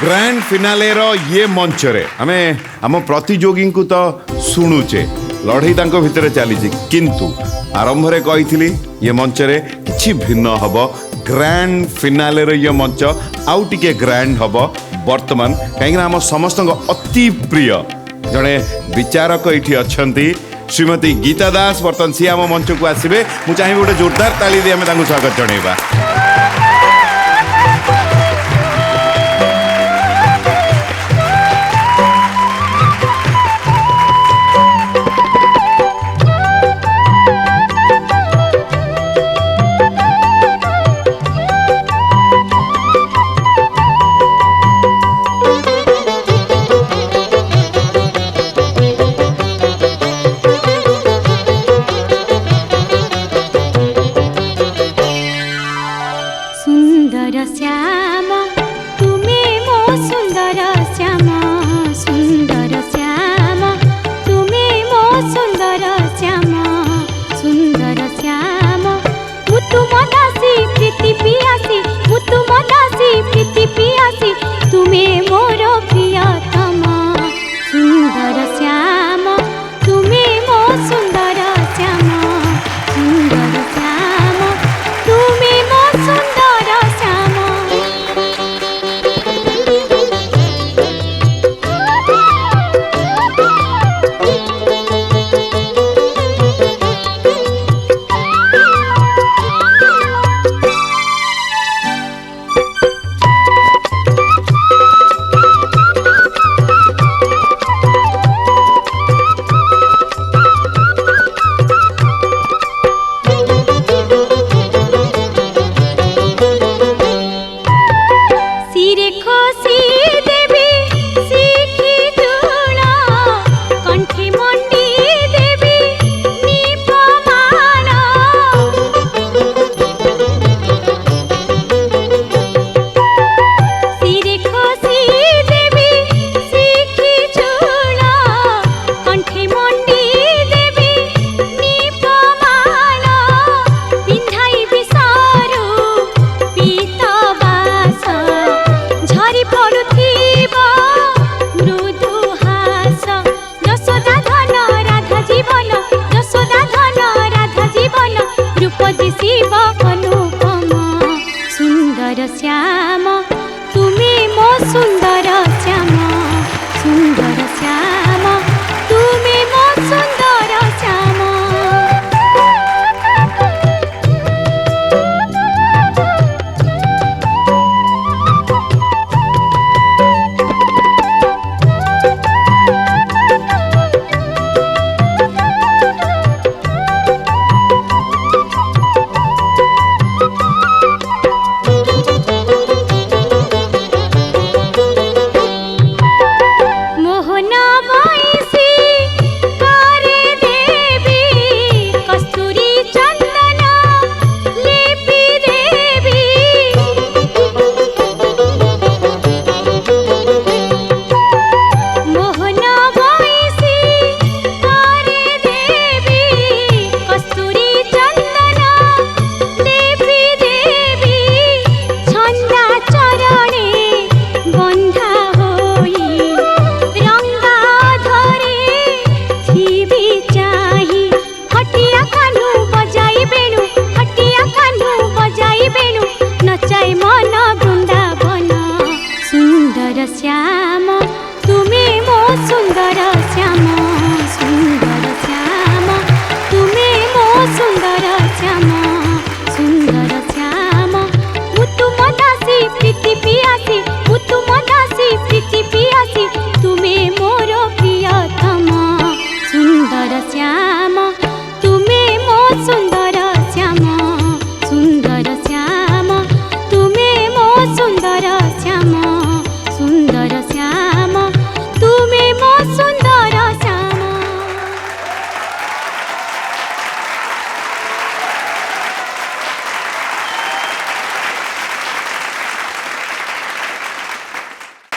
Grand finale रो ये मंच रे आमे आम प्रतियोगी को तो शुणुचे लड़ई तांको भितर चली किंतु आरंभ रे कही ये मंच रे किछि भिन्न हब ग्रैंड फिनाले रो ये मंच आउ टिके ग्रैंड हब वर्तमान कहीं आम समस्त अति प्रिय जड़े विचारक ये अच्छा श्रीमती गीता दास बर्तमान सी आम मंच को आसवे मुझे चाहिए गोटे जोरदार ताली दी आम स्वागत जनइबा।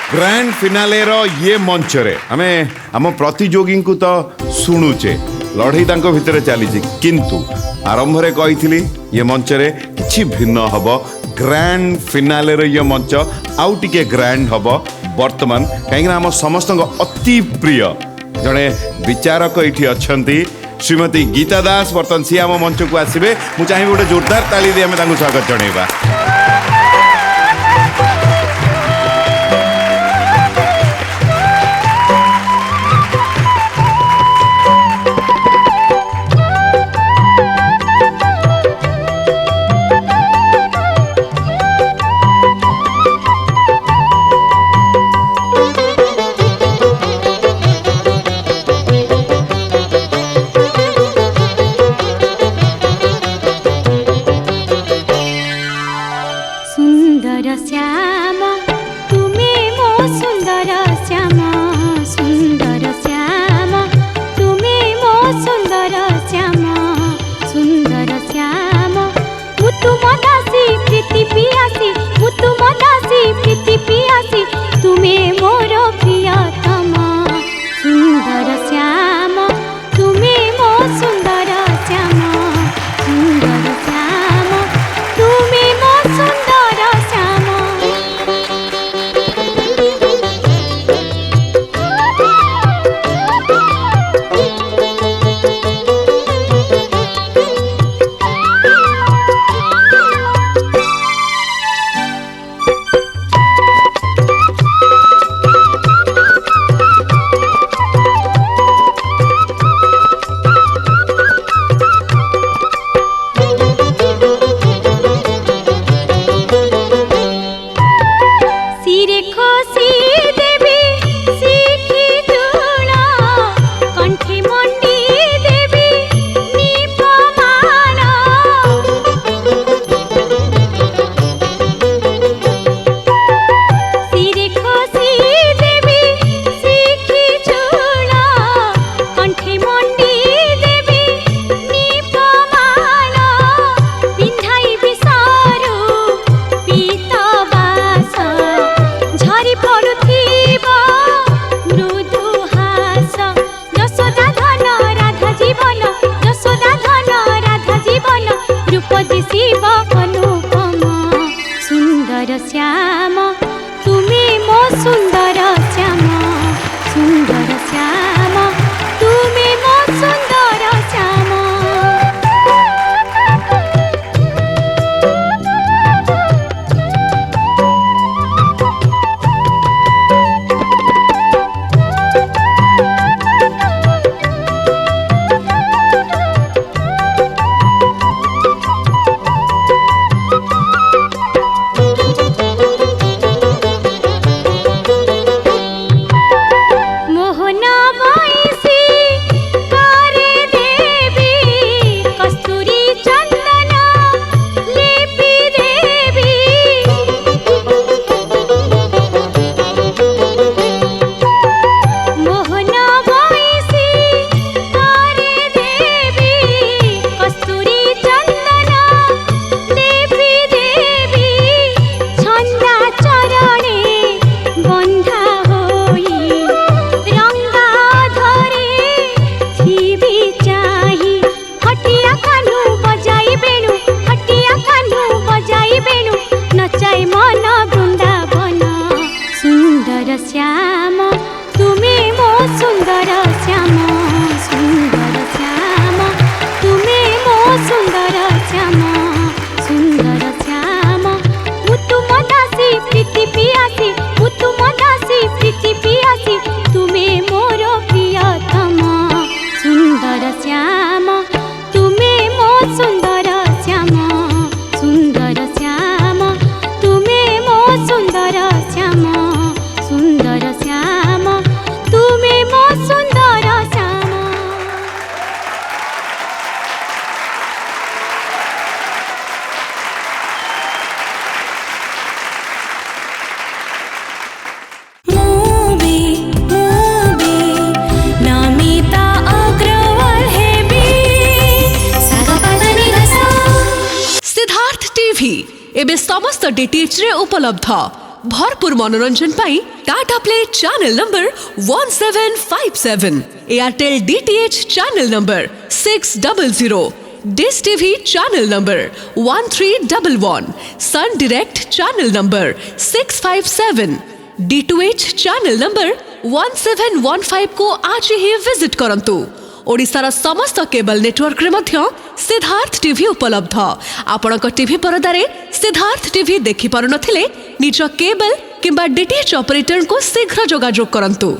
ग्रैंड फिनाले रो ये मंच रे आमे आम प्रतियोगी को तो शुणुचे लड़ई तांको भितर चली किंतु आरंभ रे कही ये मंच रे किछि भिन्न हब ग्रैंड फिनाले ये मंच आउ टिके ग्रैंड हम बर्तमान कहीं आम समस्त अति प्रिय जड़े विचारक ये अच्छा श्रीमती गीता दास बर्तमान सी आम मंच को आसवे मुझे चाहिए गोटे जोरदार ताली दी आम स्वागत जनइबा। एबे समस्त डीटीएच रे उपलब्ध भरपूर मनोरंजन पाई Tata play channel number 1757 Airtel DTH channel number 600 dish TV channel number 1311, sun direct channel number 657, D2H channel number 1715 को आज ही विजिट करंतु। ओडिशार समस्त केबल नेटवर्क रे मध्य सिद्धार्थ टीवी उपलब्ध। आपणक टीवी परदारे सिद्धार्थ टीवी देखि पारु नथिले निज केबल किंबा डीटीएच ऑपरेटर को शीघ्र जोगाजोग करंतु।